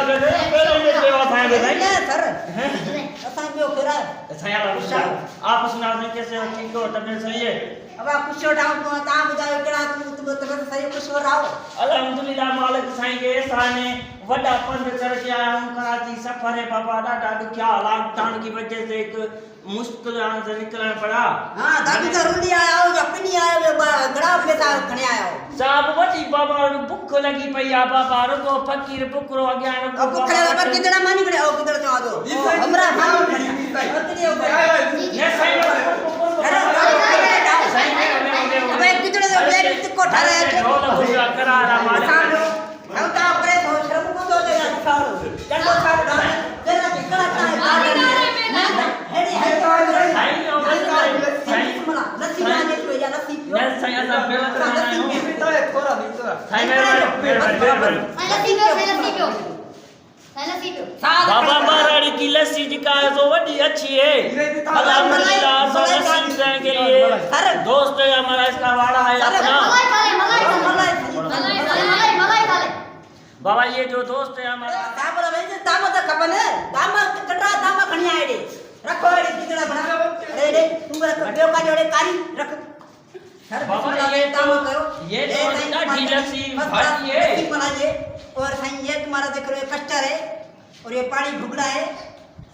के दे पहले ये सेवा था के भाई सर असा जो करा अच्छा यार आप सुना दे कैसे हो ठीक हो तबीयत सही है अब आप कुछ डाउन को ता बुझायो केड़ा तुम तबीयत सही कुछ हो रहा हो अल्हम्दुलिल्लाह मालिक साईं के एहसाने वडा पंध करके आया हूं कराची सफर है बाबा डाडा दुखिया लॉकडाउन की वजह से एक मुश्किल से निकलना पड़ा हां दादी तो रुली आया हो या पिनी आया हो गड़ा पैसा खणे आया हो साहब वटी बाबा भूख लगी पई आ बाबा रुको फकीर बुकरो अग्या रुको अब भूख लगा पर कितना मानी करे ओ किधर चो दो हमरा हां कितने हो ये सही अबे कितने दो बेर को ठारे ढोल बुझा करा रहा मालिक हम ता अपने हो शर्म को दो दे सारो चलो सारो जरा किकड़ा चाहे हेडी है तो सही हो सही मला लस्सी बना दे तो या लस्सी पियो मैं सही ऐसा बेला कराना हूं तो है थोड़ा भी तो सही मेरे लस्सी पियो बाबा महारानी की लस्सी जिका है तो वडी अच्छी है अल्हम्दुलिल्लाह सब लस्सी देने के लिए दोस्त है हमारा इसका वाड़ा है अपना बाबा ये जो दोस्त है हमारा तामरा में तामा तो खपन है तामा कटरा तामा खणी आए रे रखो रे कितना बना रे रे तुम रखो बेव का जोड़े कारी रख सर बाबा ये तामा करो ये तो ना ढीलसी भाई है बना दे और सही ये तुम्हारा देख रहे हो कस्टर है और ये पानी भुगड़ा है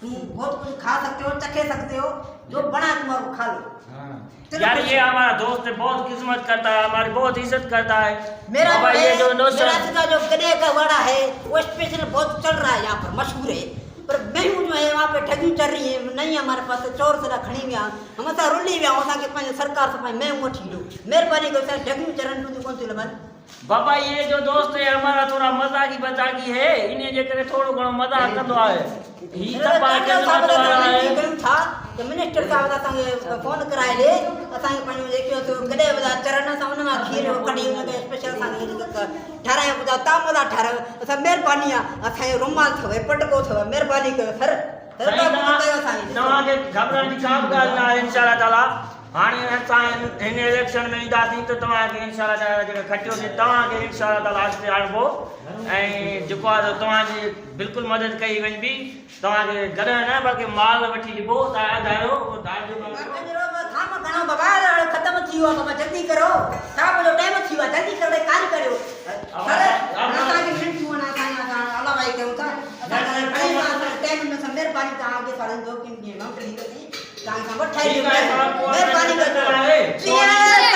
तुम बहुत कुछ खा सकते हो चखे सकते हो जो बना तुम्हारा खा लो यार ये हमारा दोस्त है बहुत किस्मत करता है हमारी बहुत इज्जत करता है मेरा बाबा ये जो मेरा का जो गने का वड़ा है वो स्पेशल बहुत चल रहा है यहाँ पर मशहूर है पर महंगू जो है वहाँ पे ठगी चल रही है नहीं हमारे पास चोर से खणी गया हम असां रुली विया असांखे पंहिंजे सरकार से महंगो वठी ॾियो महिरबानी करे असां ठगियूं चरन तुंहिंजी कोन थी लॻनि बाबा ये जो दोस्त है हमारा थोड़ा मजाकी बजाकी है इन्हें जे करे थोड़ो घणो मजाक कंदो आहे ही तपा के वाला है था तो मिनिस्टर साहब असांखे फोन कराए ॾे असांखे पंहिंजो जेको थियो गॾे वॾा चरण सां उन मां खीर कढी उनखे स्पेशल असांखे ठाराए ॿुधा ताम था ठारायो असां महिरबानी आहे असांजो रुमाल अथव पटको अथव महिरबानी कयो सर तव्हांखे घबराइण जी का बि ॻाल्हि न आहे इंशाअल्लाह ताला हाणे असां हिन इलेक्शन में ईंदासीं त तव्हांखे इंशाअल्लाह ताला जेका खटियोसीं तव्हांखे इंशाअल्लाह ताला अॻिते आणिबो ऐं जेको आहे तव्हांजी बिल्कुलु मदद कई वेंदी तव्हांखे घर न बल्कि माल वठी ॾिबो तव्हां आधारो थाम घणो बाबा ख़त्म थी वियो बाबा जल्दी करो साहब जो टाइम थी वियो जल्दी करे कार्य करियो असांखे मिनट थी वञा असां अला भाई कयूं था असां टाइम में महिरबानी तव्हां आगे साड़नि जो कि मंत्री तव्हां सां वठाई महिरबानी कयो